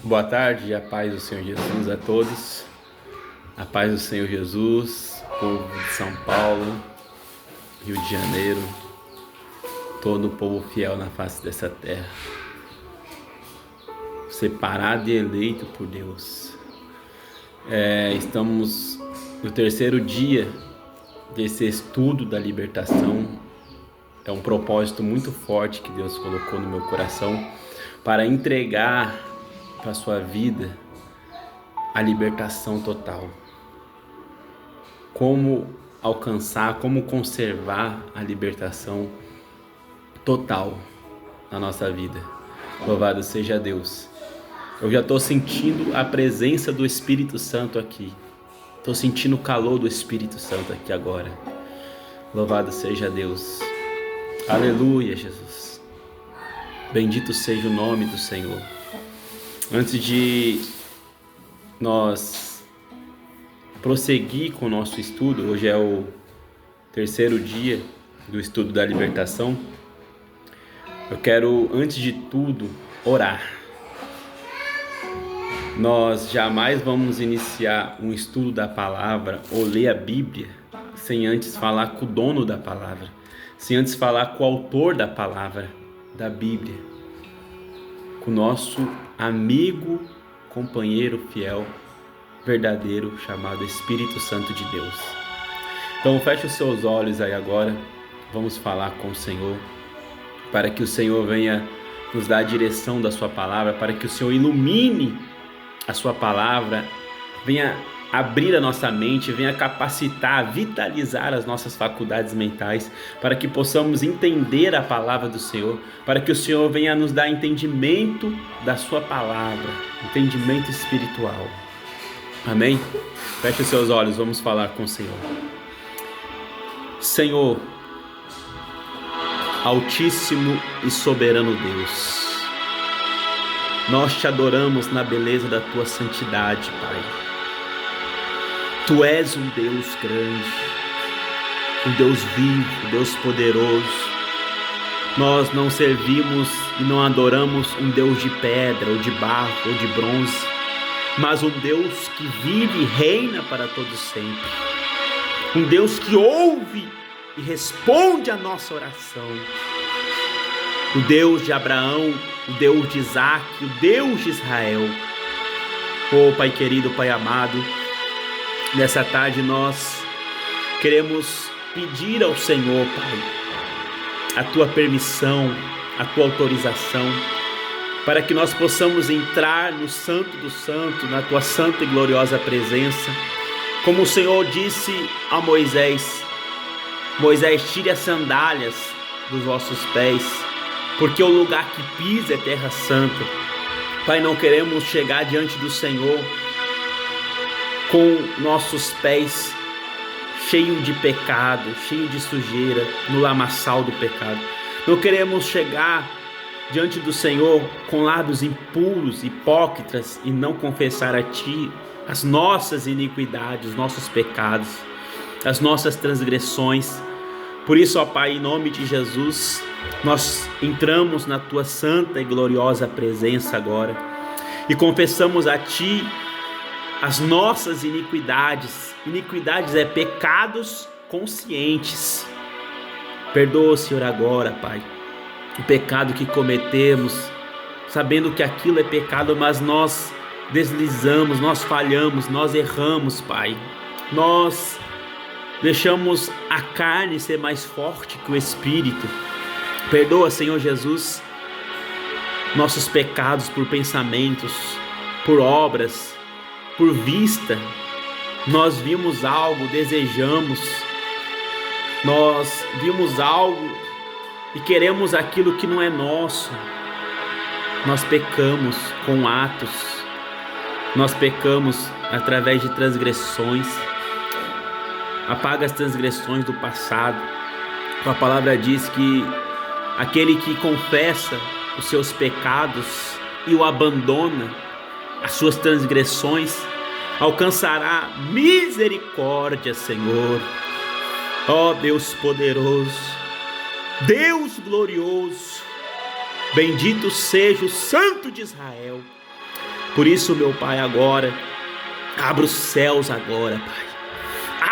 Boa tarde, a paz do Senhor Jesus a todos. A paz do Senhor Jesus, povo de São Paulo, Rio de Janeiro, todo o povo fiel na face dessa terra, separado e eleito por Deus. Estamos no terceiro dia desse estudo da libertação. É um propósito muito forte que Deus colocou no meu coração para entregar para a sua vida a libertação total. Como alcançar, como conservar a libertação total na nossa vida. Louvado seja Deus. Eu já estou sentindo a presença do Espírito Santo aqui. Estou sentindo o calor do Espírito Santo aqui agora. Louvado seja Deus. Aleluia, Jesus. Bendito seja o nome do Senhor. Antes de nós prosseguir com o nosso estudo, hoje é o terceiro dia do estudo da libertação, eu quero, antes de tudo, orar. Nós jamais vamos iniciar um estudo da palavra ou ler a Bíblia sem antes falar com o dono da palavra, sem antes falar com o autor da palavra da Bíblia, com o nosso amigo, companheiro fiel, verdadeiro, chamado Espírito Santo de Deus. Então feche os seus olhos aí agora, vamos falar com o Senhor, para que o Senhor venha nos dar a direção da sua palavra, para que o Senhor ilumine a sua palavra, venha abrir a nossa mente, venha capacitar, vitalizar as nossas faculdades mentais, para que possamos entender a palavra do Senhor, para que o Senhor venha nos dar entendimento da sua palavra, entendimento espiritual. Amém? Feche os seus olhos, vamos falar com o Senhor. Senhor, Altíssimo e soberano Deus, nós te adoramos na beleza da tua santidade, Pai. Tu és um Deus grande, um Deus vivo, um Deus poderoso. Nós não servimos e não adoramos um Deus de pedra, ou de barro, ou de bronze, mas um Deus que vive e reina para todo sempre. Um Deus que ouve e responde a nossa oração. O Deus de Abraão, o Deus de Isaac, o Deus de Israel. Oh, Pai querido, Pai amado, nessa tarde nós queremos pedir ao Senhor, Pai, a tua permissão, a tua autorização, para que nós possamos entrar no Santo do Santo, na tua santa e gloriosa presença. Como o Senhor disse a Moisés: Moisés, tire as sandálias dos vossos pés, porque o lugar que pisa é terra santa. Pai, não queremos chegar diante do Senhor com nossos pés cheios de pecado, cheio de sujeira, no lamaçal do pecado. Não queremos chegar diante do Senhor com lábios impuros, hipócritas, e não confessar a Ti as nossas iniquidades, os nossos pecados, as nossas transgressões. Por isso, ó Pai, em nome de Jesus, nós entramos na Tua santa e gloriosa presença agora e confessamos a Ti as nossas iniquidades. Iniquidades é pecados conscientes. Perdoa, Senhor, agora, Pai, o pecado que cometemos, sabendo que aquilo é pecado, mas nós deslizamos, nós falhamos, nós erramos, Pai. Nós deixamos a carne ser mais forte que o Espírito. Perdoa, Senhor Jesus, nossos pecados por pensamentos, por obras, por vista. Nós vimos algo, desejamos. Nós vimos algo e queremos aquilo que não é nosso. Nós pecamos com atos. Nós pecamos através de transgressões. Apaga as transgressões do passado. A palavra diz que aquele que confessa os seus pecados e o abandona, as suas transgressões, alcançará misericórdia, Senhor. Ó Deus poderoso, Deus glorioso, bendito seja o Santo de Israel. Por isso, meu Pai, agora, abra os céus agora, Pai.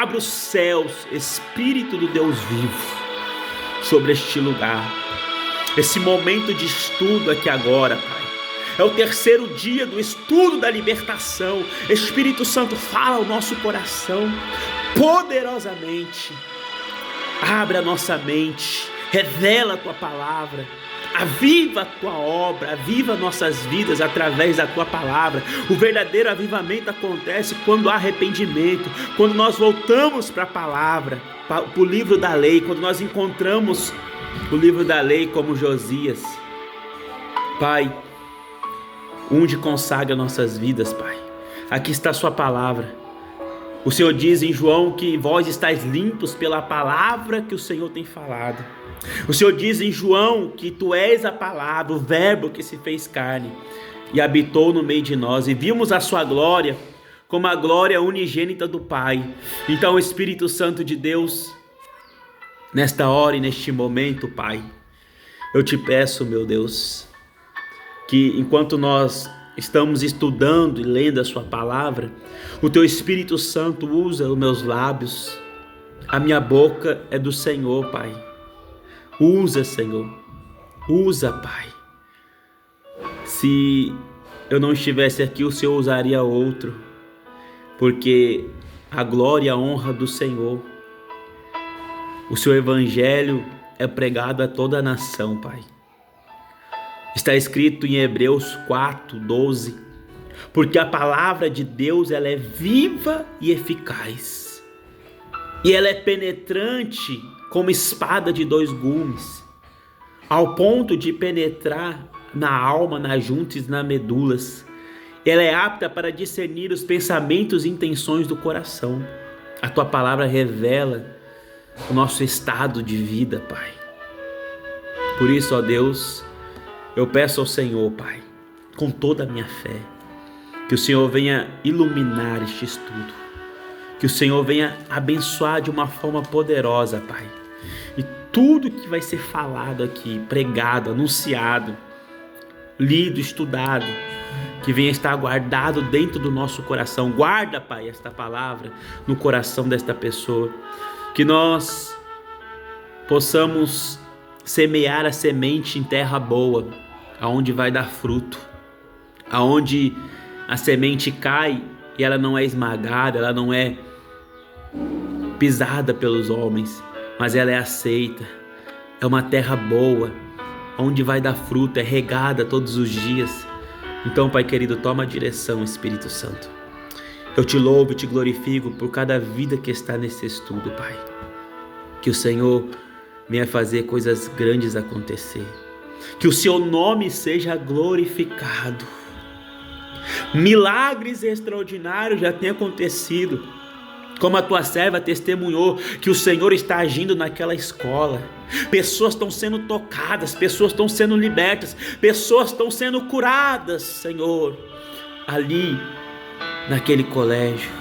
Abra os céus, Espírito do Deus vivo, sobre este lugar. Esse momento de estudo aqui agora, Pai. É o terceiro dia do estudo da libertação. Espírito Santo, fala ao nosso coração poderosamente. Abre a nossa mente, revela a Tua palavra. Aviva a Tua obra, aviva nossas vidas através da Tua palavra. O verdadeiro avivamento acontece quando há arrependimento, quando nós voltamos para a palavra, para o livro da lei, quando nós encontramos o livro da lei como Josias. Pai, unge e consagra nossas vidas, Pai. Aqui está a Sua palavra. O Senhor diz em João que vós estáis limpos pela palavra que o Senhor tem falado. O Senhor diz em João que Tu és a palavra, o verbo que se fez carne e habitou no meio de nós, e vimos a Sua glória como a glória unigênita do Pai. Então, Espírito Santo de Deus, nesta hora e neste momento, Pai, eu Te peço, meu Deus, que enquanto nós estamos estudando e lendo a Sua palavra, o Teu Espírito Santo usa os meus lábios. A minha boca é do Senhor, Pai. Usa, Senhor. Usa, Pai. Se eu não estivesse aqui, o Senhor usaria outro, porque a glória e a honra do Senhor. O Seu evangelho é pregado a toda a nação, Pai. Está escrito em Hebreus 4:12, porque a palavra de Deus, ela é viva e eficaz, e ela é penetrante como espada de 2 gumes, ao ponto de penetrar na alma, nas juntas e nas medulas. Ela é apta para discernir os pensamentos e intenções do coração. A Tua palavra revela o nosso estado de vida, Pai. Por isso, ó Deus, eu peço ao Senhor, Pai, com toda a minha fé, que o Senhor venha iluminar este estudo, que o Senhor venha abençoar de uma forma poderosa, Pai. E tudo que vai ser falado aqui, pregado, anunciado, lido, estudado, que venha estar guardado dentro do nosso coração. Guarda, Pai, esta palavra no coração desta pessoa, que nós possamos semear a semente em terra boa, aonde vai dar fruto, aonde a semente cai e ela não é esmagada, ela não é pisada pelos homens, mas ela é aceita. É uma terra boa, onde vai dar fruto, é regada todos os dias. Então, Pai querido, toma a direção, Espírito Santo. Eu Te louvo e Te glorifico por cada vida que está nesse estudo, Pai. Que o Senhor venha fazer coisas grandes acontecer. Que o Seu nome seja glorificado. Milagres extraordinários já têm acontecido, como a Tua serva testemunhou que o Senhor está agindo naquela escola. Pessoas estão sendo tocadas, pessoas estão sendo libertas, pessoas estão sendo curadas, Senhor, ali naquele colégio.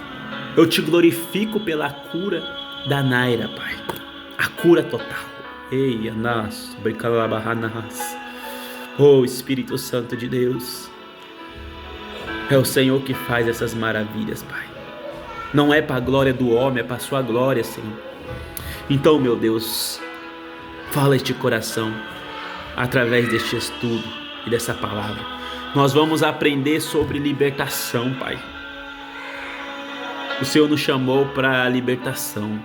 Eu Te glorifico pela cura da Naira, Pai, a cura total. Ei, Anás, Bricalabahanas. Oh, Espírito Santo de Deus, é o Senhor que faz essas maravilhas, Pai. Não é para a glória do homem, é para a Sua glória, Senhor. Então, meu Deus, fala este coração através deste estudo e dessa palavra. Nós vamos aprender sobre libertação, Pai. O Senhor nos chamou para a libertação.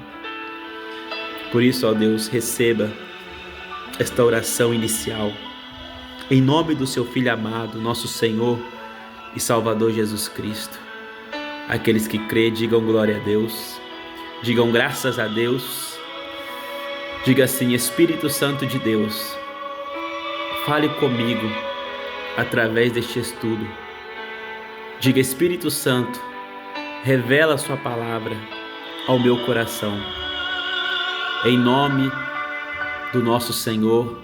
Por isso, ó Deus, receba esta oração inicial. Em nome do Seu Filho amado, nosso Senhor e Salvador Jesus Cristo. Aqueles que crêem, digam glória a Deus, digam graças a Deus, diga assim: Espírito Santo de Deus, fale comigo através deste estudo. Diga: Espírito Santo, revela a Sua palavra ao meu coração, em nome do nosso Senhor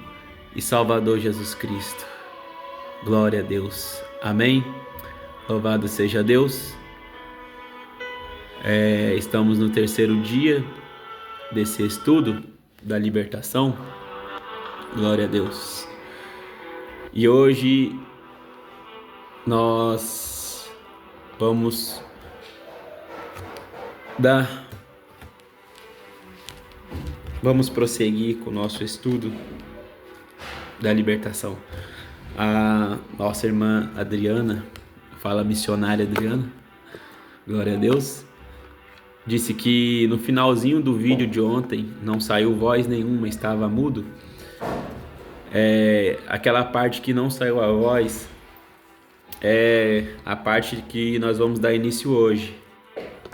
e Salvador Jesus Cristo. Glória a Deus. Amém. Louvado seja Deus. Estamos no terceiro dia desse estudo da libertação. Glória a Deus. E hoje nós Vamos prosseguir com o nosso estudo da libertação. A nossa irmã Adriana, fala missionária Adriana, glória a Deus, disse que no finalzinho do vídeo de ontem não saiu voz nenhuma, estava mudo. Aquela parte que não saiu a voz é a parte que nós vamos dar início hoje,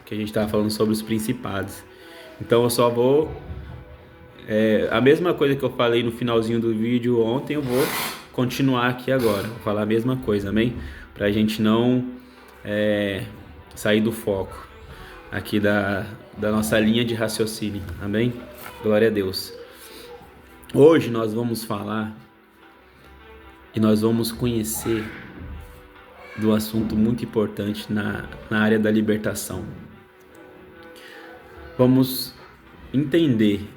que a gente estava falando sobre os principados. Então eu só vou a mesma coisa que eu falei no finalzinho do vídeo ontem, eu vou continuar aqui agora, vou falar a mesma coisa, amém? Para a gente não sair do foco aqui da nossa linha de raciocínio, amém? Glória a Deus. Hoje nós vamos falar e nós vamos conhecer do assunto muito importante na área da libertação. Vamos entender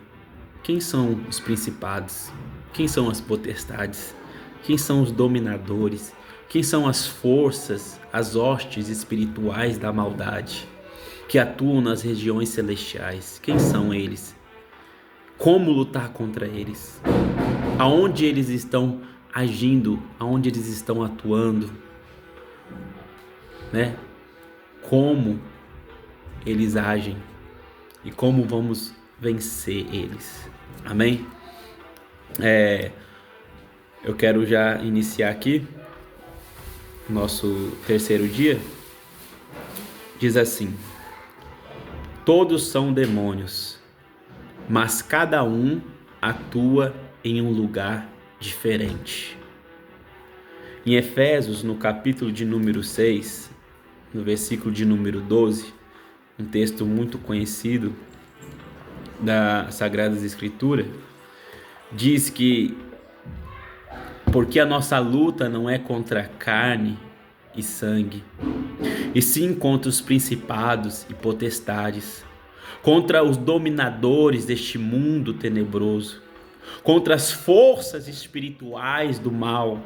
quem são os principados, quem são as potestades, quem são os dominadores, quem são as forças, as hostes espirituais da maldade que atuam nas regiões celestiais. Quem são eles? Como lutar contra eles? Aonde eles estão agindo? Aonde eles estão atuando? Né? Como eles agem e como vamos vencer eles. Amém? Eu quero já iniciar aqui nosso terceiro dia. Diz assim: todos são demônios, mas cada um atua em um lugar diferente. Em Efésios, no capítulo de número 6, no versículo de número 12, um texto muito conhecido das Sagradas Escrituras, diz que porque a nossa luta não é contra carne e sangue, e sim contra os principados e potestades, contra os dominadores deste mundo tenebroso, contra as forças espirituais do mal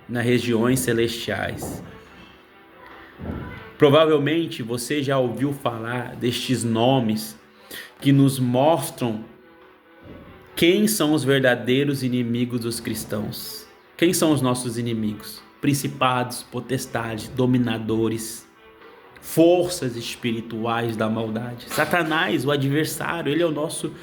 nas regiões celestiais. Provavelmente você já ouviu falar destes nomes que nos mostram quem são os verdadeiros inimigos dos cristãos. Quem são os nossos inimigos? Principados, potestades, dominadores, forças espirituais da maldade. Satanás, o adversário, ele é o nosso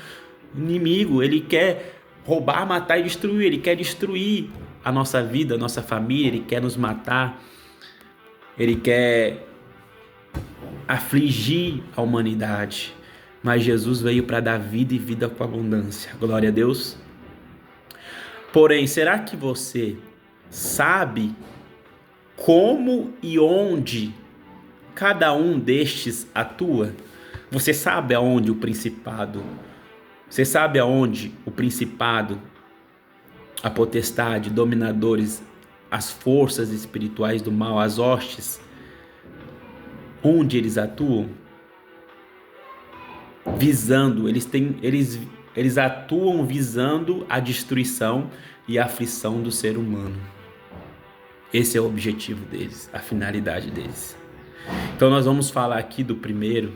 inimigo. Ele quer roubar, matar e destruir. Ele quer destruir a nossa vida, a nossa família. Ele quer nos matar. Ele quer afligir a humanidade. Mas Jesus veio para dar vida e vida com abundância. Glória a Deus. Porém, será que você sabe como e onde cada um destes atua? Você sabe aonde o principado, a potestade, dominadores, as forças espirituais do mal, as hostes, onde eles atuam? Eles atuam visando a destruição e a aflição do ser humano. Esse é o objetivo deles, a finalidade deles. Então nós vamos falar aqui do primeiro,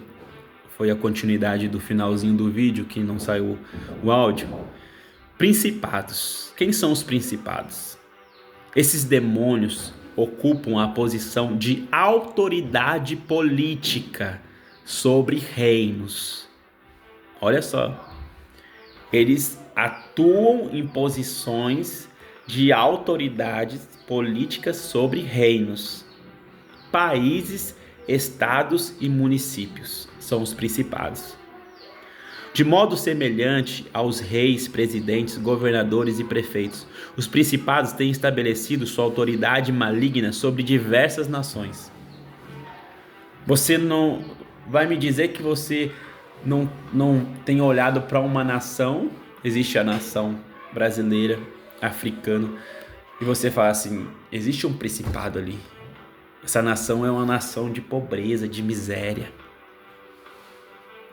foi a continuidade do finalzinho do vídeo que não saiu o áudio. Principados. Quem são os principados? Esses demônios ocupam a posição de autoridade política sobre reinos. Olha só. Eles atuam em posições de autoridades políticas sobre reinos, países, estados e municípios. São os principados. De modo semelhante aos reis, presidentes, governadores e prefeitos, os principados têm estabelecido sua autoridade maligna sobre diversas nações. Você não vai me dizer que você não tem olhado para uma nação? Existe a nação brasileira, africana, e você fala assim: existe um principado ali. Essa nação é uma nação de pobreza, de miséria.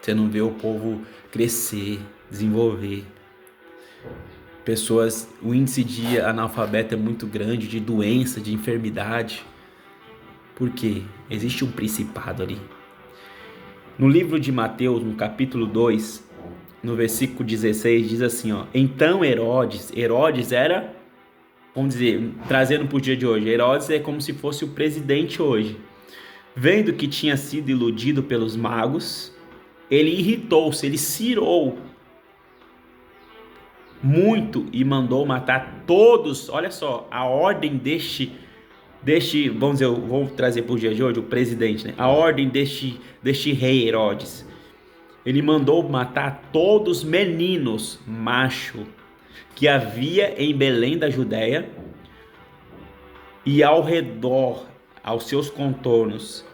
Você não vê o povo crescer, desenvolver. O índice de analfabeto é muito grande, de doença, de enfermidade. Porque existe um principado ali. No livro de Mateus, no capítulo 2, no versículo 16, diz assim, ó: Então Herodes era, vamos dizer, trazendo para o dia de hoje, Herodes é como se fosse o presidente hoje. Vendo que tinha sido iludido pelos magos, ele irritou-se, ele cirou muito e mandou matar todos. Olha só, a ordem deste, vamos dizer, vou trazer para o dia de hoje, o presidente, né? A ordem deste rei Herodes. Ele mandou matar todos os meninos macho que havia em Belém da Judéia e ao redor, aos seus contornos,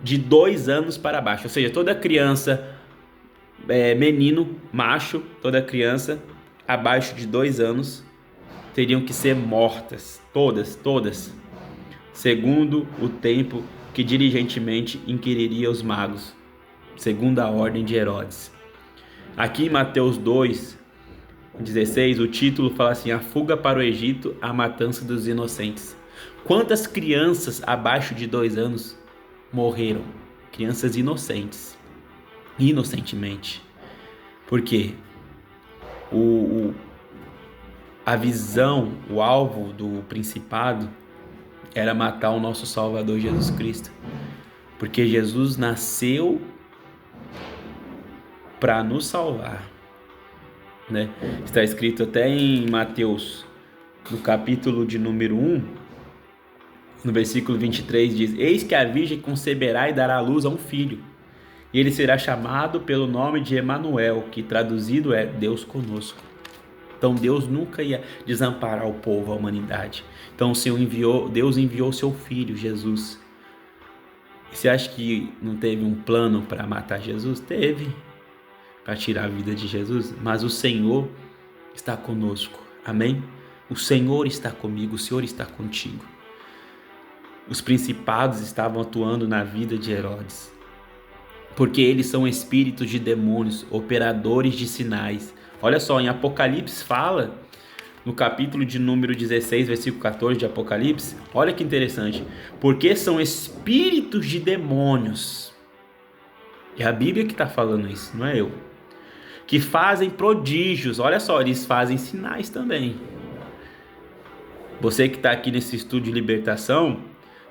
de 2 anos para baixo. Ou seja, toda criança, menino macho, toda criança abaixo de 2 anos teriam que ser mortas, todas, segundo o tempo que diligentemente inquiriria os magos, segundo a ordem de Herodes. Aqui em Mateus 2:16, o título fala assim: a fuga para o Egito, a matança dos inocentes. Quantas crianças abaixo de 2 anos morreram? Crianças inocentes, inocentemente. Por quê? A visão, o alvo do principado era matar o nosso Salvador Jesus Cristo, porque Jesus nasceu para nos salvar, né? Está escrito até em Mateus, no capítulo de número 1, no versículo 23, diz: Eis que a virgem conceberá e dará à luz a um filho, e ele será chamado pelo nome de Emanuel, que traduzido é Deus conosco. Então Deus nunca ia desamparar o povo, a humanidade. Então Deus enviou seu filho, Jesus. E você acha que não teve um plano para matar Jesus? Teve, para tirar a vida de Jesus. Mas o Senhor está conosco, amém? O Senhor está comigo, o Senhor está contigo. Os principados estavam atuando na vida de Herodes, porque eles são espíritos de demônios, operadores de sinais. Olha só, em Apocalipse fala, no capítulo de número 16, versículo 14 de Apocalipse, olha que interessante, porque são espíritos de demônios. É a Bíblia que está falando isso, não é eu. Que fazem prodígios, olha só, eles fazem sinais também. Você que está aqui nesse estudo de libertação,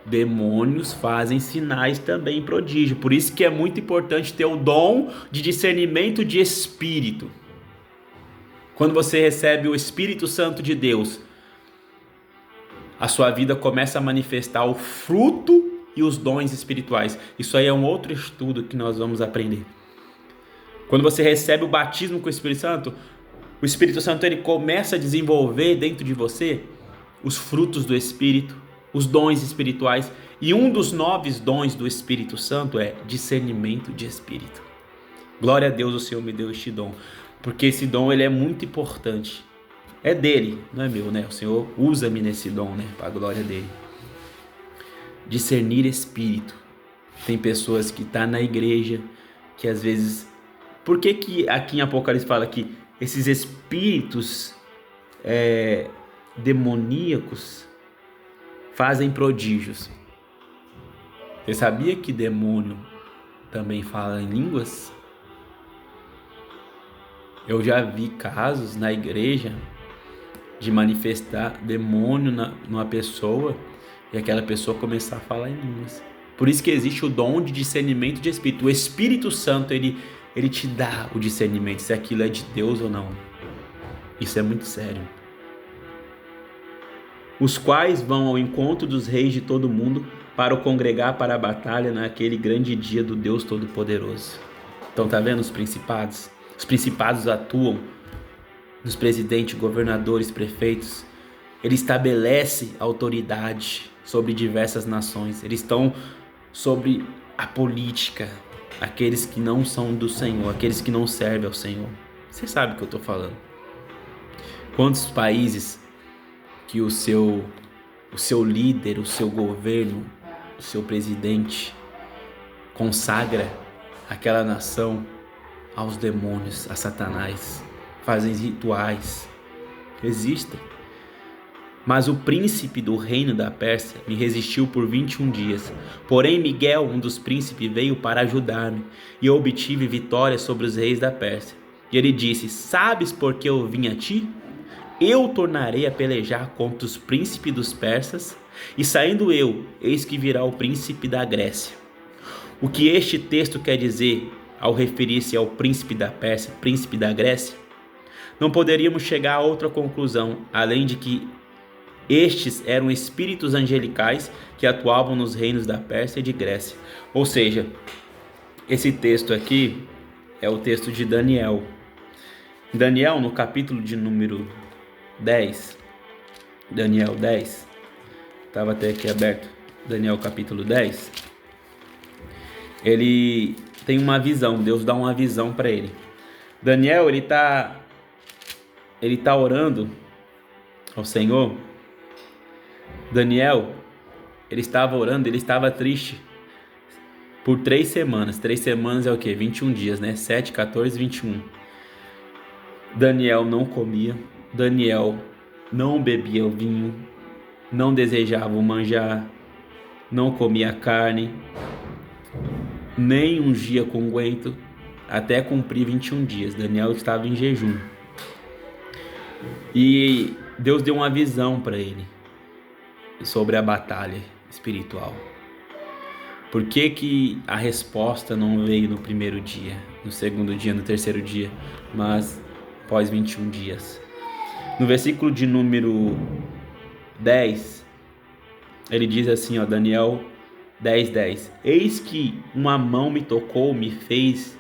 demônios fazem sinais também, prodígio. Por isso que é muito importante ter o dom de discernimento de espírito. Quando você recebe o Espírito Santo de Deus, a sua vida começa a manifestar o fruto e os dons espirituais. Isso aí é um outro estudo que nós vamos aprender. Quando você recebe o batismo com o Espírito Santo ele começa a desenvolver dentro de você os frutos do Espírito, os dons espirituais. E um dos 9 dons do Espírito Santo é discernimento de espírito. Glória a Deus, o Senhor me deu este dom, porque esse dom ele é muito importante. É dele, não é meu, né? O Senhor usa-me nesse dom, né? Para a glória dele. Discernir espírito. Tem pessoas que estão na igreja, que às vezes... Por que aqui em Apocalipse fala que esses espíritos demoníacos fazem prodígios? Você sabia que demônio também fala em línguas? Eu já vi casos na igreja de manifestar demônio numa pessoa e aquela pessoa começar a falar em línguas. Por isso que existe o dom de discernimento de espírito. O Espírito Santo, ele te dá o discernimento se aquilo é de Deus ou não. Isso é muito sério. Os quais vão ao encontro dos reis de todo mundo para o congregar para a batalha naquele grande dia do Deus Todo-Poderoso. Então tá vendo os principados? Os principados atuam nos presidentes, governadores, prefeitos. Ele estabelece autoridade sobre diversas nações. Eles estão sobre a política, aqueles que não são do Senhor, aqueles que não servem ao Senhor. Você sabe o que eu estou falando. Quantos países que o seu líder, o seu governo, o seu presidente consagra aquela nação aos demônios, a Satanás, fazem rituais, existem. Mas o príncipe do reino da Pérsia me resistiu por 21 dias. Porém Miguel, um dos príncipes, veio para ajudar-me, e eu obtive vitória sobre os reis da Pérsia. E ele disse: sabes por que eu vim a ti? Eu tornarei a pelejar contra os príncipes dos persas, e saindo eu, eis que virá o príncipe da Grécia. O que este texto quer dizer ao referir-se ao príncipe da Pérsia, príncipe da Grécia? Não poderíamos chegar a outra conclusão, além de que estes eram espíritos angelicais que atuavam nos reinos da Pérsia e de Grécia. Ou seja, esse texto aqui é o texto de Daniel. Daniel, no capítulo de número 10, Daniel 10, estava até aqui aberto, Daniel capítulo 10, ele tem uma visão, Deus dá uma visão para ele. Daniel, ele tá orando ao Senhor. Daniel, ele estava orando, ele estava triste por 3 semanas. 3 semanas é o quê? 21 dias, né? 7, 14, 21. Daniel não comia, Daniel não bebia o vinho, não desejava o manjar, não comia carne, nem ungia com unguento, até cumprir 21 dias. Daniel estava em jejum. E Deus deu uma visão para ele sobre a batalha espiritual. Por que a resposta não veio no primeiro dia, no segundo dia, no terceiro dia, mas após 21 dias? No versículo de número 10, ele diz assim, ó, Daniel 10:10. Eis que uma mão me tocou, me fez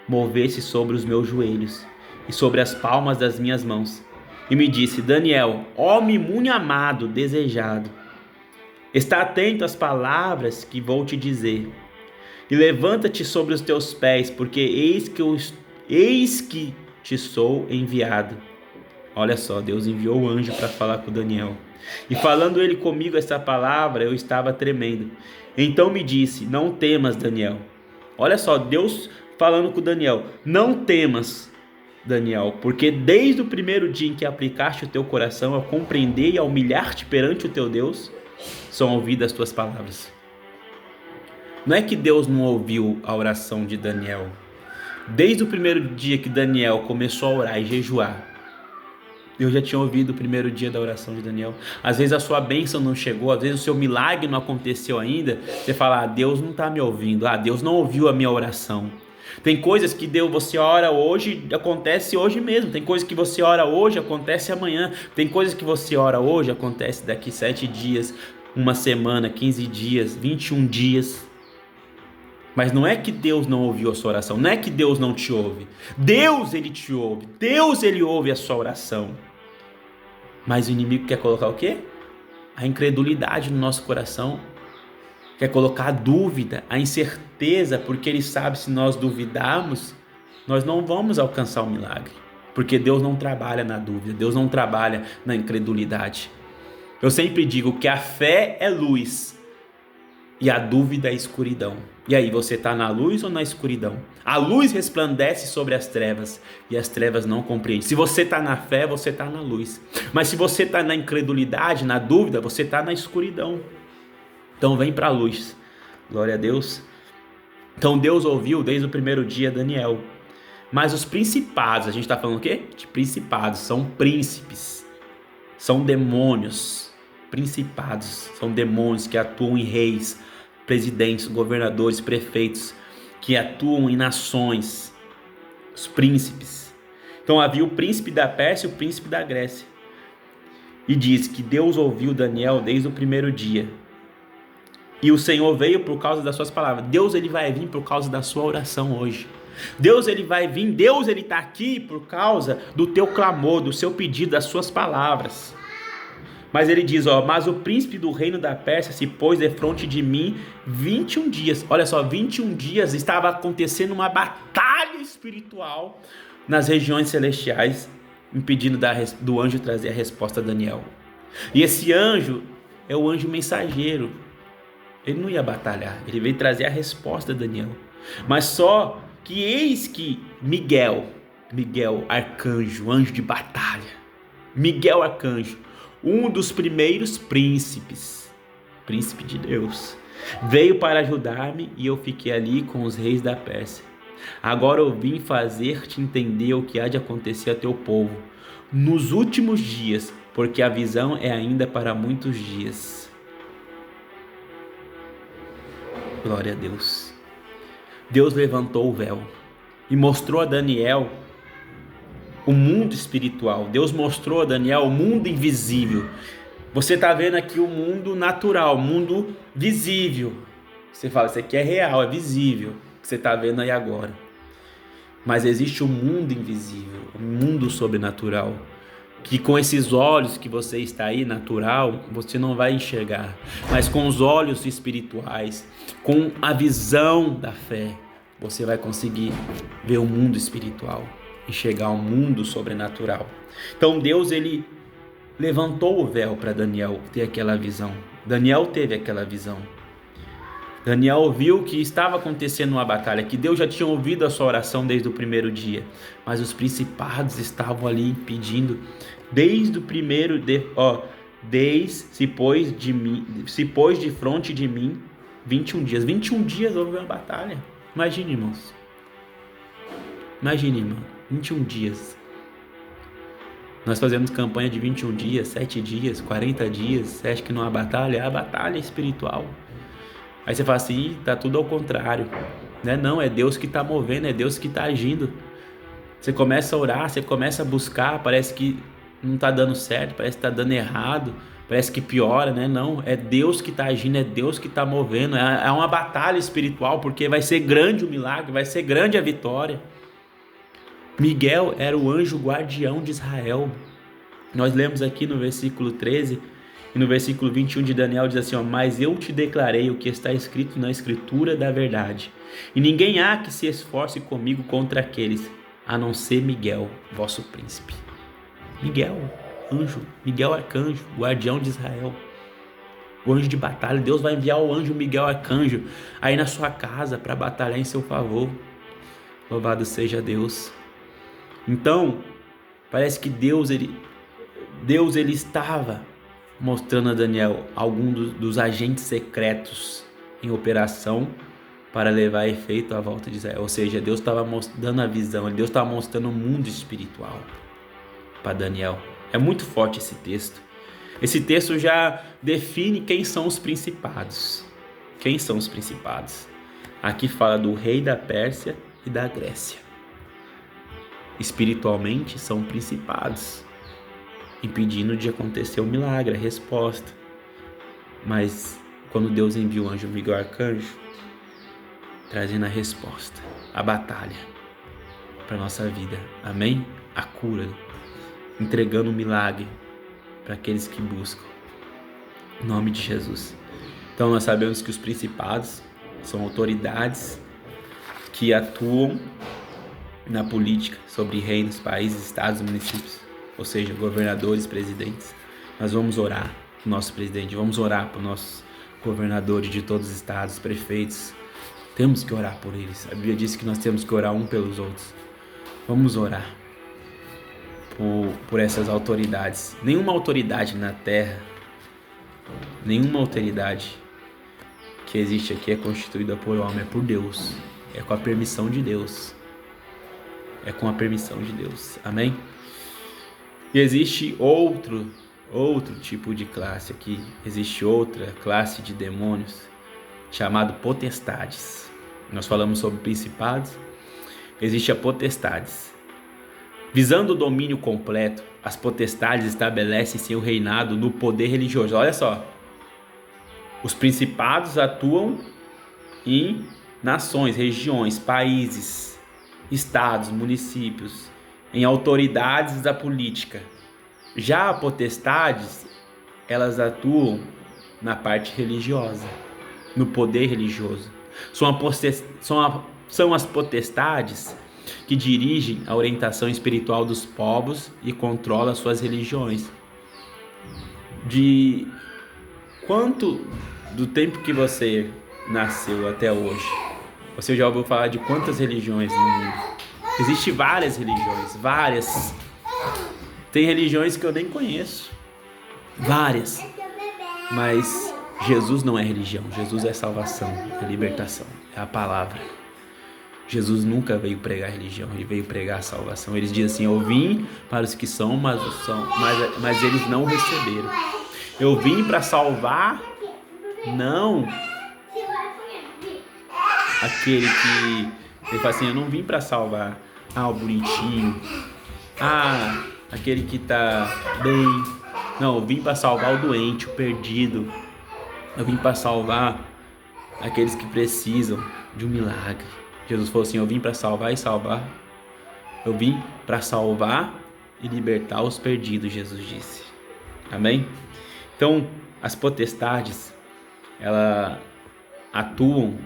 mover-se sobre os meus joelhos e sobre as palmas das minhas mãos. E me disse: Daniel, homem muito amado, desejado, está atento às palavras que vou te dizer. E levanta-te sobre os teus pés, porque eis que te sou enviado. Olha só, Deus enviou o anjo para falar com Daniel. E falando ele comigo essa palavra, eu estava tremendo. Então me disse: não temas, Daniel. Olha só, Deus falando com Daniel: não temas, Daniel, porque desde o primeiro dia em que aplicaste o teu coração a compreender e a humilhar-te perante o teu Deus, são ouvidas as tuas palavras. Não é que Deus não ouviu a oração de Daniel. Desde o primeiro dia que Daniel começou a orar e jejuar, Deus já tinha ouvido o primeiro dia da oração de Daniel. Às vezes a sua bênção não chegou, às vezes o seu milagre não aconteceu ainda. Você fala: Deus não está me ouvindo, Deus não ouviu a minha oração. Tem coisas que você ora hoje, acontece hoje mesmo. Tem coisas que você ora hoje, acontece amanhã. Tem coisas que você ora hoje, acontece daqui 7 dias, uma semana, 15 dias, 21 dias. Mas não é que Deus não ouviu a sua oração, não é que Deus não te ouve. Deus, ele te ouve, Deus, ele ouve a sua oração. Mas o inimigo quer colocar o quê? A incredulidade no nosso coração. Quer colocar a dúvida, a incerteza, porque ele sabe, se nós duvidarmos, nós não vamos alcançar o milagre. Porque Deus não trabalha na dúvida, Deus não trabalha na incredulidade. Eu sempre digo que a fé é luz e a dúvida é escuridão. E aí, você está na luz ou na escuridão? A luz resplandece sobre as trevas e as trevas não compreendem. Se você está na fé, você está na luz. Mas se você está na incredulidade, na dúvida, você está na escuridão. Então vem para a luz. Glória a Deus. Então Deus ouviu desde o primeiro dia Daniel. Mas os principados, a gente está falando o quê? De principados, são príncipes, são demônios. Principados são demônios que atuam em reis, presidentes, governadores, prefeitos, que atuam em nações, os príncipes. Então havia o príncipe da Pérsia e o príncipe da Grécia. E diz que Deus ouviu Daniel desde o primeiro dia. E o Senhor veio por causa das suas palavras. Deus, ele vai vir por causa da sua oração hoje. Deus, ele vai vir, Deus, ele está aqui por causa do teu clamor, do seu pedido, das suas palavras. Mas ele diz, mas o príncipe do reino da Pérsia se pôs defronte de mim 21 dias. Olha só, 21 dias estava acontecendo uma batalha espiritual nas regiões celestiais, impedindo do anjo trazer a resposta a Daniel. E esse anjo é o anjo mensageiro. Ele não ia batalhar, ele veio trazer a resposta a Daniel. Mas só que eis que Miguel, arcanjo, anjo de batalha, Miguel, arcanjo, um dos primeiros príncipes, príncipe de Deus, veio para ajudar-me e eu fiquei ali com os reis da Pérsia. Agora eu vim fazer-te entender o que há de acontecer a teu povo nos últimos dias, porque a visão é ainda para muitos dias. Glória a Deus. Deus levantou o véu e mostrou a Daniel o mundo espiritual. Deus mostrou a Daniel o mundo invisível. Você está vendo aqui o mundo natural, o mundo visível. Você fala, isso aqui é real, é visível, que você está vendo aí agora. Mas existe o mundo invisível, o mundo sobrenatural, que com esses olhos que você está aí, natural, você não vai enxergar. Mas com os olhos espirituais, com a visão da fé, você vai conseguir ver o mundo espiritual, enxergar o mundo sobrenatural. Então Deus, ele levantou o véu para Daniel ter aquela visão. Daniel teve aquela visão. Daniel viu que estava acontecendo uma batalha, que Deus já tinha ouvido a sua oração desde o primeiro dia, mas os principados estavam ali impedindo, desde o primeiro, se pôs de frente de mim 21 dias. 21 dias houve uma batalha. Imagine, irmãos. Imagine, irmão. 21 dias. Nós fazemos campanha de 21 dias, 7 dias, 40 dias. Você acha que não há batalha? Há batalha espiritual. Aí você fala assim, tá tudo ao contrário, né? Não, é Deus que está movendo, é Deus que está agindo. Você começa a orar, você começa a buscar, parece que não está dando certo, parece que está dando errado, parece que piora, né? Não, é Deus que está agindo, é Deus que está movendo, é uma batalha espiritual, porque vai ser grande o milagre, vai ser grande a vitória. Miguel era o anjo guardião de Israel. Nós lemos aqui no versículo 13, e no versículo 21 de Daniel diz assim, mas eu te declarei o que está escrito na escritura da verdade, e ninguém há que se esforce comigo contra aqueles, a não ser Miguel, vosso príncipe. Miguel, anjo, Miguel arcanjo, guardião de Israel, o anjo de batalha. Deus vai enviar o anjo Miguel arcanjo aí na sua casa para batalhar em seu favor. Louvado seja Deus. Então, parece que Deus ele estava mostrando a Daniel algum dos agentes secretos em operação para levar a efeito a volta de Israel. Ou seja, Deus estava dando a visão, Deus estava mostrando o mundo espiritual para Daniel. É muito forte esse texto. Esse texto já define quem são os principados. Quem são os principados? Aqui fala do rei da Pérsia e da Grécia. Espiritualmente são principados, impedindo de acontecer o milagre, a resposta. Mas quando Deus envia o anjo Miguel arcanjo, trazendo a resposta, a batalha para a nossa vida, amém? A cura, entregando o milagre para aqueles que buscam, em nome de Jesus. Então nós sabemos que os principados são autoridades que atuam na política sobre reinos, países, estados, municípios, ou seja, governadores, presidentes. Nós vamos orar para o nosso presidente, vamos orar para os nossos governadores de todos os estados, prefeitos. Temos que orar por eles. A Bíblia diz que nós temos que orar um pelos outros. Vamos orar por essas autoridades. Nenhuma autoridade na terra, nenhuma autoridade que existe aqui é constituída por homem, é por Deus. É com a permissão de Deus. É com a permissão de Deus. Amém? E existe outro tipo de classe aqui. Existe outra classe de demônios chamado potestades. Nós falamos sobre principados. Existe a potestades. Visando o domínio completo, as potestades estabelecem seu reinado no poder religioso. Olha só. Os principados atuam em nações, regiões, países, estados, municípios, em autoridades da política. Já as potestades, elas atuam na parte religiosa, no poder religioso. São as potestades que dirigem a orientação espiritual dos povos e controlam as suas religiões. De quanto do tempo que você nasceu até hoje, você já ouviu falar de quantas religiões no mundo? Existem várias religiões, várias. Tem religiões que eu nem conheço. várias. Mas Jesus não é religião, Jesus é salvação, é libertação, é a palavra. Jesus nunca veio pregar religião, ele veio pregar a salvação. Eles dizem assim: eu vim para os que são, mas eles não receberam. Eu vim para salvar, não aquele que... Ele fala assim: eu não vim para salvar o bonitinho, aquele que tá bem. Não, eu vim para salvar o doente, o perdido. Eu vim para salvar aqueles que precisam de um milagre. Jesus falou assim: eu vim para salvar e salvar. Eu vim para salvar e libertar os perdidos, Jesus disse. Amém? Então, as potestades, elas atuam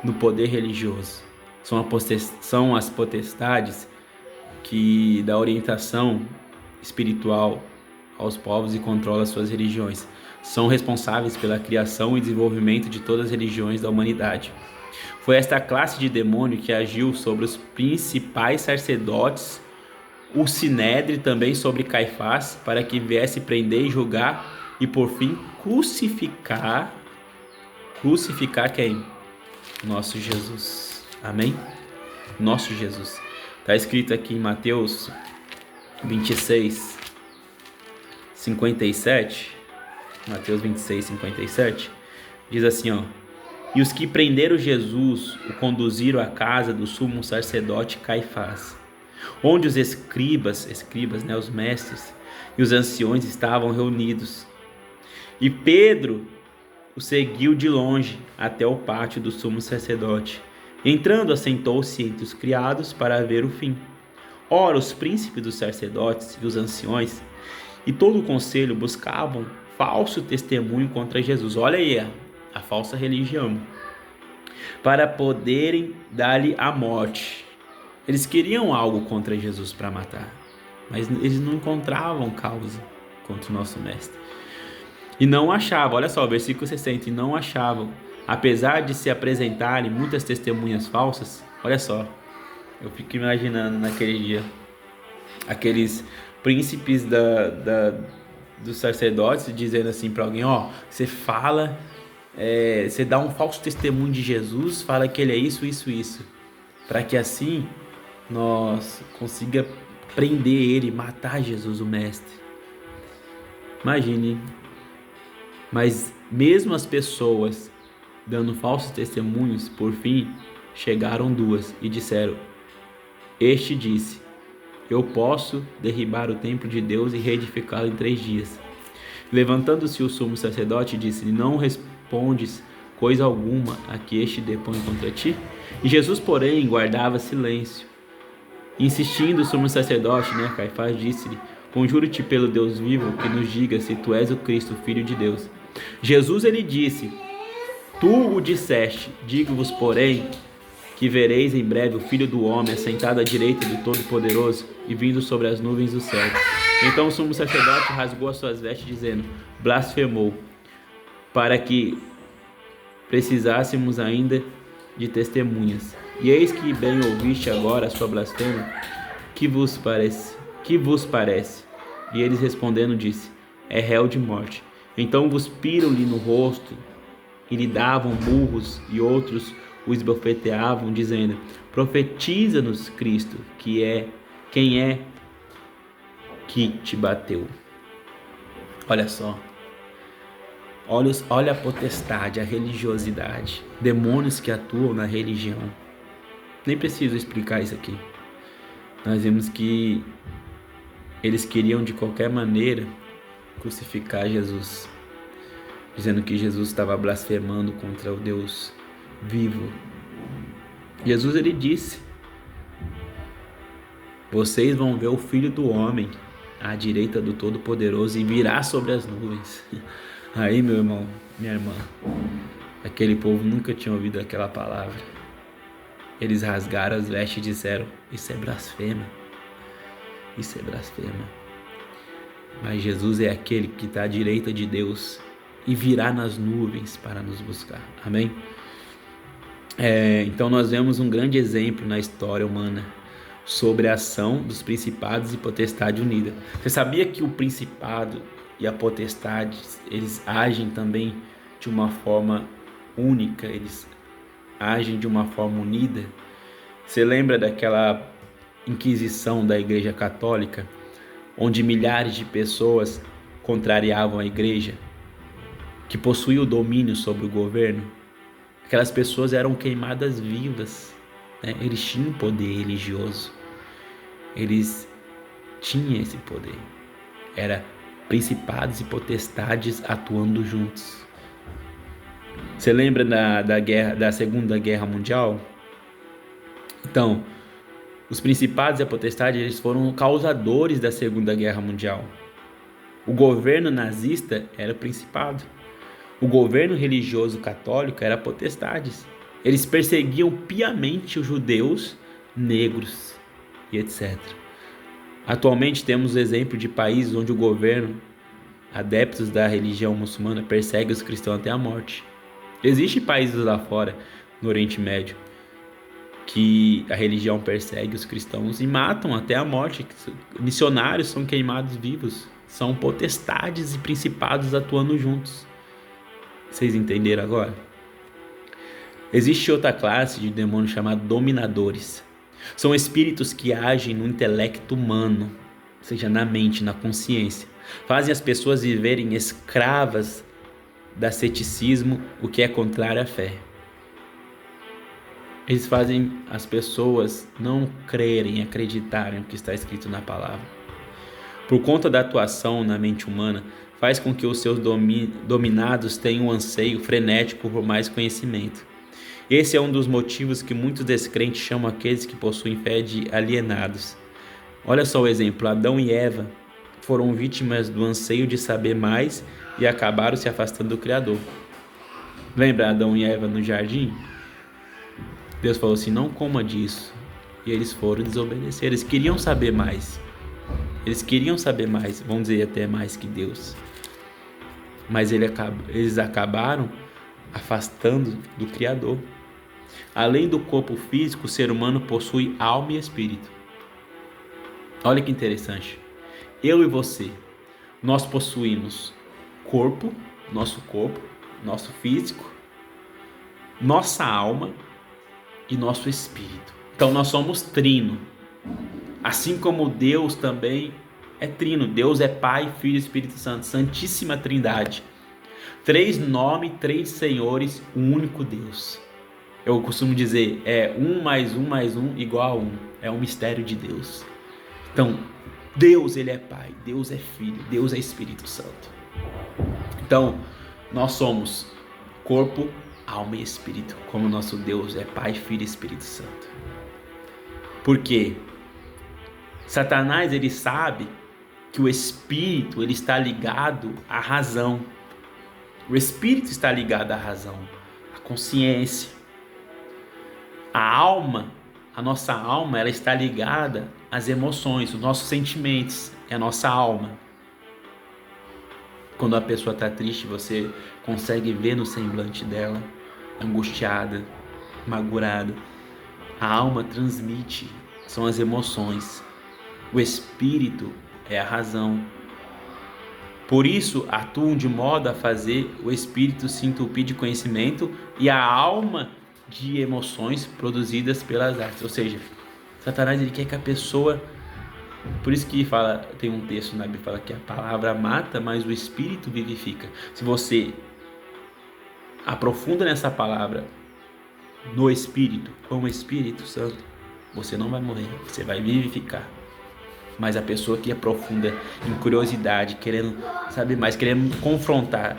no poder religioso. São as potestades que dão orientação espiritual aos povos e controlam suas religiões. São responsáveis pela criação e desenvolvimento de todas as religiões da humanidade. Foi esta classe de demônio que agiu sobre os principais sacerdotes, o Sinédrio também sobre Caifás, para que viesse prender e julgar e por fim crucificar quem? Nosso Jesus. Amém? Nosso Jesus. Está escrito aqui em Mateus 26, 57. Mateus 26, 57. Diz assim, ó: e os que prenderam Jesus o conduziram à casa do sumo sacerdote Caifás, onde os escribas, né, os mestres e os anciões estavam reunidos. E Pedro o seguiu de longe até o pátio do sumo sacerdote. Entrando, assentou-se entre os criados para ver o fim. Ora, os príncipes dos sacerdotes e os anciões e todo o conselho buscavam falso testemunho contra Jesus. Olha aí a falsa religião, para poderem dar-lhe a morte. Eles queriam algo contra Jesus para matar, mas eles não encontravam causa contra o nosso mestre. E não achavam, olha só, versículo 60, e não achavam, apesar de se apresentarem muitas testemunhas falsas. Olha só, eu fico imaginando naquele dia, aqueles príncipes dos sacerdotes dizendo assim para alguém: ó, você fala, você dá um falso testemunho de Jesus, fala que ele é isso, para que assim nós consiga prender ele, matar Jesus, o mestre. Imagine. Mas mesmo as pessoas dando falsos testemunhos, por fim chegaram duas e disseram: este disse: eu posso derribar o templo de Deus e reedificá-lo em 3 dias. Levantando-se o sumo sacerdote, disse-lhe: não respondes coisa alguma a que este depõe contra ti? E Jesus, porém, guardava silêncio. Insistindo o sumo sacerdote, Caifás, disse-lhe: conjuro-te pelo Deus vivo que nos diga se tu és o Cristo, filho de Deus. Jesus, ele disse: tu o disseste. Digo-vos, porém, que vereis em breve o Filho do Homem assentado à direita do Todo-Poderoso e vindo sobre as nuvens do céu. Então o sumo sacerdote rasgou as suas vestes, dizendo: blasfemou, para que precisássemos ainda de testemunhas. E eis que bem ouviste agora a sua blasfêmia. Que vos parece? E eles respondendo, disse: é réu de morte. Então cuspiram-lhe no rosto e lhe davam murros, e outros o esbofeteavam, dizendo: profetiza-nos, Cristo, quem é que te bateu? Olha só, olha a potestade, a religiosidade, demônios que atuam na religião. Nem preciso explicar isso aqui. Nós vemos que eles queriam de qualquer maneira crucificar Jesus, dizendo que Jesus estava blasfemando contra o Deus vivo. Jesus, ele disse: vocês vão ver o Filho do Homem à direita do Todo-Poderoso e virá sobre as nuvens. Aí, meu irmão, minha irmã, aquele povo nunca tinha ouvido aquela palavra. Eles rasgaram as vestes e disseram: isso é blasfema, isso é blasfema. Mas Jesus é aquele que está à direita de Deus e virá nas nuvens para nos buscar. Amém? Então nós vemos um grande exemplo na história humana sobre a ação dos principados e potestade unida. Você sabia que o principado e a potestade, eles agem também de uma forma única, eles agem de uma forma unida. Você lembra daquela Inquisição da Igreja Católica, onde milhares de pessoas contrariavam a Igreja, que possuía o domínio sobre o governo? Aquelas pessoas eram queimadas vivas, né? Eles tinham poder religioso, eles tinham esse poder. Era principados e potestades atuando juntos. Você lembra da Segunda Guerra Mundial? Então, os principados e a potestade, eles foram causadores da Segunda Guerra Mundial. O governo nazista era o principado. O governo religioso católico era potestades. Eles perseguiam piamente os judeus, negros e etc. Atualmente temos o exemplo de países onde o governo, adeptos da religião muçulmana, persegue os cristãos até a morte. Existem países lá fora, no Oriente Médio, que a religião persegue os cristãos e matam até a morte. Missionários são queimados vivos. São potestades e principados atuando juntos. Vocês entenderam agora? Existe outra classe de demônios chamada dominadores. São espíritos que agem no intelecto humano, ou seja, na mente, na consciência. Fazem as pessoas viverem escravas do ceticismo, o que é contrário à fé. Eles fazem as pessoas não crerem, acreditarem no que está escrito na palavra. Por conta da atuação na mente humana, faz com que os seus dominados tenham um anseio frenético por mais conhecimento. Esse é um dos motivos que muitos descrentes chamam aqueles que possuem fé de alienados. Olha só o exemplo: Adão e Eva foram vítimas do anseio de saber mais e acabaram se afastando do Criador. Lembra Adão e Eva no jardim? Deus falou assim: não coma disso. E eles foram desobedecer. Eles queriam saber mais. Eles queriam saber mais, vamos dizer até mais que Deus. Mas eles acabaram afastando do Criador. Além do corpo físico, o ser humano possui alma e espírito. Olha que interessante. Eu e você, nós possuímos nosso corpo, nosso físico, nossa alma e nosso espírito. Então nós somos trino. Assim como Deus também é trino. Deus é Pai, Filho e Espírito Santo. Santíssima Trindade. 3 nomes, 3 senhores, um único Deus. Eu costumo dizer, 1 mais 1 mais 1 igual a 1. É um mistério de Deus. Então, Deus, Ele é Pai, Deus é Filho, Deus é Espírito Santo. Então, nós somos corpo, alma e espírito, como nosso Deus é Pai, Filho e Espírito Santo. Por quê? Satanás, ele sabe que o espírito, ele está ligado à razão. O espírito está ligado à razão, à consciência. A alma, a nossa alma, ela está ligada às emoções, os nossos sentimentos, é a nossa alma. Quando a pessoa está triste, você consegue ver no semblante dela, angustiada, magoada. A alma transmite, são as emoções. O espírito é a razão. Por isso, atuam de modo a fazer o espírito se entupir de conhecimento e a alma de emoções produzidas pelas artes. Ou seja, Satanás, ele quer que a pessoa... Por isso que fala, tem um texto na Bíblia que fala que a palavra mata, mas o espírito vivifica. Se você aprofunda nessa palavra, no espírito, com o Espírito Santo, você não vai morrer, você vai vivificar. Mas a pessoa que aprofunda em curiosidade, querendo saber mais, querendo confrontar,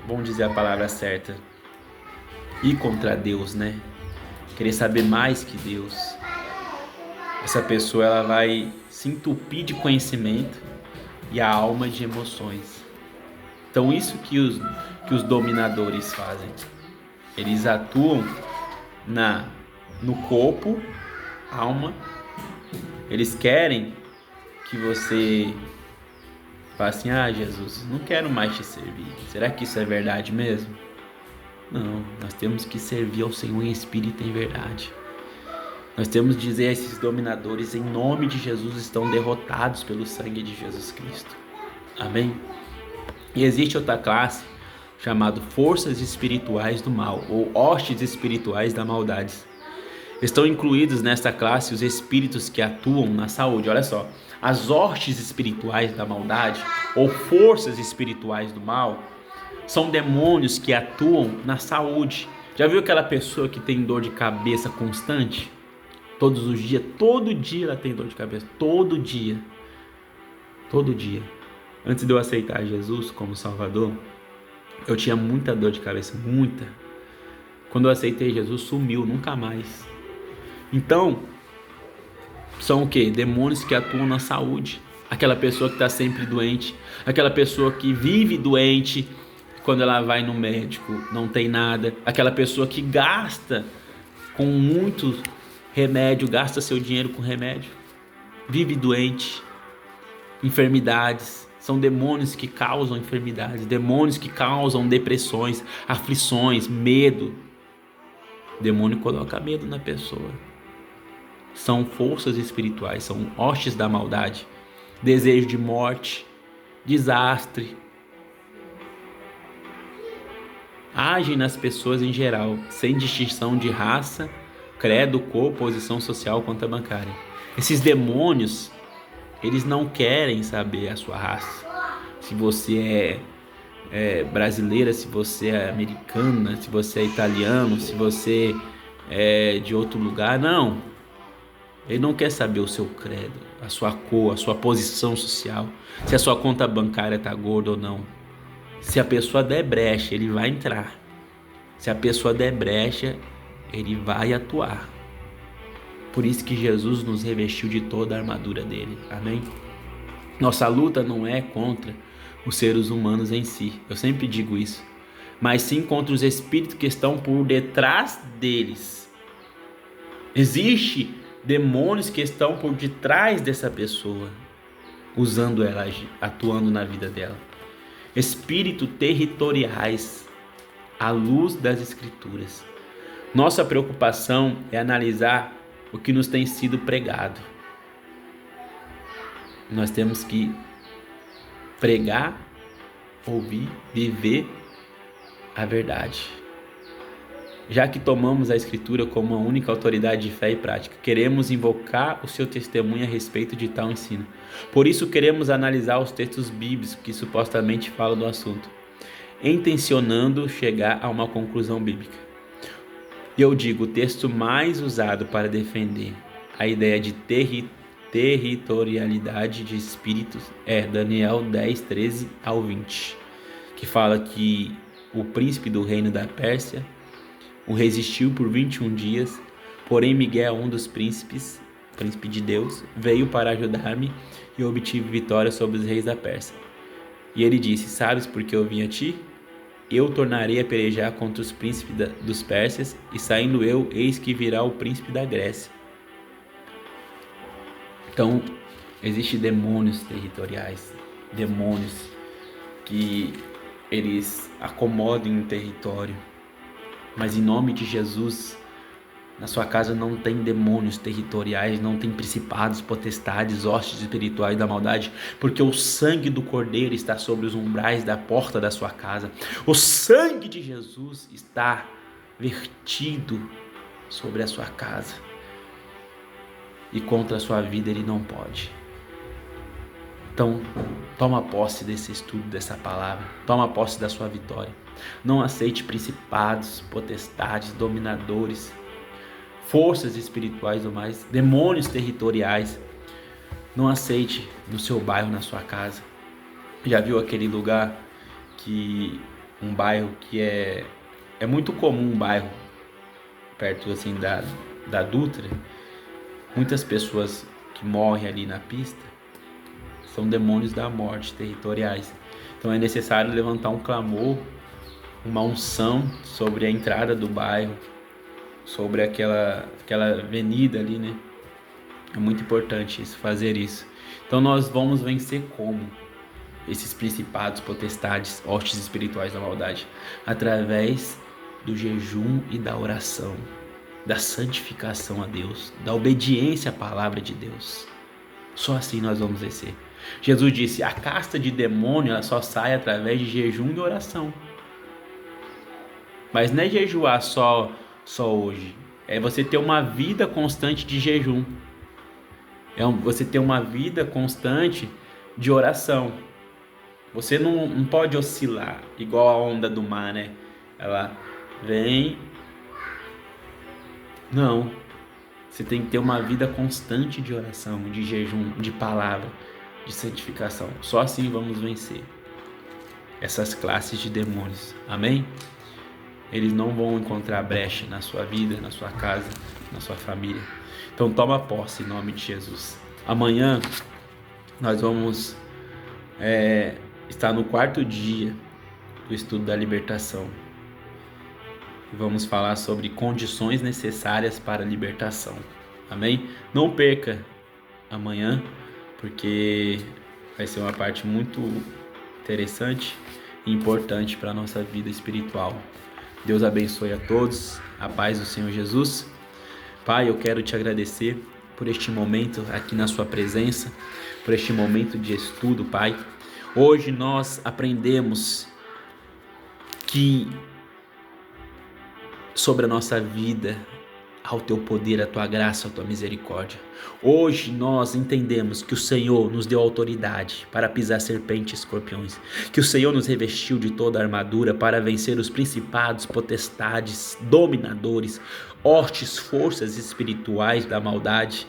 vamos dizer a palavra certa, ir contra Deus, né? Querer saber mais que Deus. Essa pessoa, ela vai se entupir de conhecimento e a alma de emoções. Então isso que os dominadores fazem. Eles atuam no corpo, alma. Eles querem que você fale assim: Jesus, não quero mais te servir. Será que isso é verdade mesmo? Não, nós temos que servir ao Senhor em espírito e em verdade. Nós temos que dizer a esses dominadores, em nome de Jesus, estão derrotados pelo sangue de Jesus Cristo. Amém? E existe outra classe chamada forças espirituais do mal, ou hostes espirituais da maldade. Estão incluídos nesta classe os espíritos que atuam na saúde. Olha só, as hostes espirituais da maldade, ou forças espirituais do mal, são demônios que atuam na saúde. Já viu aquela pessoa que tem dor de cabeça constante? Todos os dias, todo dia ela tem dor de cabeça, todo dia. Antes de eu aceitar Jesus como Salvador, eu tinha muita dor de cabeça, muita. Quando eu aceitei Jesus, sumiu, nunca mais. Então, são o quê? Demônios que atuam na saúde. Aquela pessoa que está sempre doente, aquela pessoa que vive doente, quando ela vai no médico não tem nada, aquela pessoa que gasta com muito remédio, gasta seu dinheiro com remédio, vive doente, enfermidades. São demônios que causam enfermidades, demônios que causam depressões, aflições, medo. O demônio coloca medo na pessoa. São forças espirituais, são hostes da maldade, desejo de morte, desastre. Agem nas pessoas em geral, sem distinção de raça, credo, cor, posição social, conta bancária. Esses demônios, eles não querem saber a sua raça. Se você é brasileira, se você é americana, se você é italiano, se você é de outro lugar, não. Ele não quer saber o seu credo, a sua cor, a sua posição social, se a sua conta bancária está gorda ou não. Se a pessoa der brecha, ele vai entrar. Se a pessoa der brecha, ele vai atuar. Por isso que Jesus nos revestiu de toda a armadura dele. Amém? Nossa luta não é contra os seres humanos em si. Eu sempre digo isso. Mas sim contra os espíritos que estão por detrás deles. Existe demônios que estão por detrás dessa pessoa, usando ela, atuando na vida dela. Espíritos territoriais, à luz das Escrituras. Nossa preocupação é analisar o que nos tem sido pregado. Nós temos que pregar, ouvir, viver a verdade. Já que tomamos a Escritura como a única autoridade de fé e prática, queremos invocar o seu testemunho a respeito de tal ensino. Por isso queremos analisar os textos bíblicos que supostamente falam do assunto, intencionando chegar a uma conclusão bíblica. E eu digo, o texto mais usado para defender a ideia de territorialidade de espíritos é Daniel 10, 13 ao 20, que fala que o príncipe do reino da Pérsia o resistiu por 21 dias, porém Miguel, um dos príncipes, príncipe de Deus, veio para ajudar-me e obtive vitória sobre os reis da Pérsia. E ele disse, sabes por que eu vim a ti? Eu tornarei a pelejar contra os príncipes dos Pérsias, e saindo eu, eis que virá o príncipe da Grécia. Então, existem demônios territoriais, demônios que eles acomodam em território. Mas em nome de Jesus, na sua casa não tem demônios territoriais, não tem principados, potestades, hostes espirituais da maldade, porque o sangue do Cordeiro está sobre os umbrais da porta da sua casa. O sangue de Jesus está vertido sobre a sua casa. E contra a sua vida ele não pode. Então, toma posse desse estudo, dessa palavra. Toma posse da sua vitória. Não aceite principados, potestades, dominadores, forças espirituais ou mais, demônios territoriais. Não aceite no seu bairro, na sua casa. Já viu aquele lugar um bairro que é muito comum, um bairro perto assim da Dutra? Muitas pessoas que morrem ali na pista são demônios da morte territoriais. Então é necessário levantar um clamor, uma unção sobre a entrada do bairro, sobre aquela avenida ali, né? É muito importante fazer isso. Então nós vamos vencer como? Esses principados, potestades, hostes espirituais da maldade, através do jejum e da oração. da santificação a Deus, da obediência à palavra de Deus. Só assim nós vamos vencer. Jesus disse: a casta de demônio ela só sai através de jejum e oração. Mas não é jejuar só hoje. É você ter uma vida constante de jejum. Você ter uma vida constante de oração. Você não pode oscilar igual a onda do mar, né? Ela vem. Não. Você tem que ter uma vida constante de oração, de jejum, de palavra, de santificação. Só assim vamos vencer essas classes de demônios. Amém? Eles não vão encontrar brecha na sua vida, na sua casa, na sua família. Então toma posse em nome de Jesus. Amanhã nós vamos estar no 4º dia do estudo da libertação. Vamos falar sobre condições necessárias para a libertação. Amém? Não perca amanhã, porque vai ser uma parte muito interessante e importante para a nossa vida espiritual. Deus abençoe a todos, a paz do Senhor Jesus. Pai, eu quero te agradecer por este momento aqui na sua presença, por este momento de estudo, Pai. Hoje nós aprendemos que sobre a nossa vida, ao teu poder, a tua graça, a tua misericórdia. Hoje nós entendemos que o Senhor nos deu autoridade para pisar serpentes e escorpiões, que o Senhor nos revestiu de toda a armadura para vencer os principados, potestades, dominadores, hostes, forças espirituais da maldade.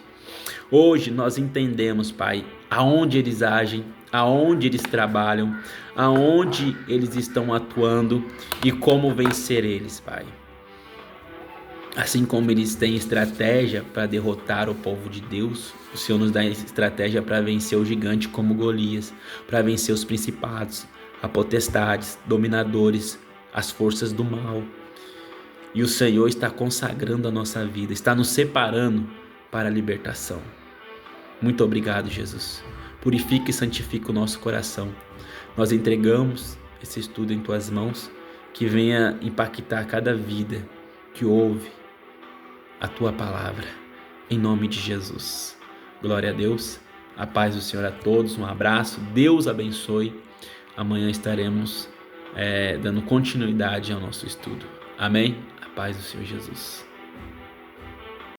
Hoje nós entendemos, Pai, aonde eles agem, aonde eles trabalham, aonde eles estão atuando e como vencer eles, Pai. Assim como eles têm estratégia para derrotar o povo de Deus, o Senhor nos dá estratégia para vencer o gigante como Golias, para vencer os principados, as potestades, dominadores, as forças do mal. E o Senhor está consagrando a nossa vida, está nos separando para a libertação. Muito obrigado, Jesus. Purifica e santifica o nosso coração. Nós entregamos esse estudo em tuas mãos, que venha impactar cada vida que ouve a tua palavra, em nome de Jesus. Glória a Deus, a paz do Senhor a todos, um abraço, Deus abençoe. Amanhã estaremos dando continuidade ao nosso estudo. Amém? A paz do Senhor Jesus.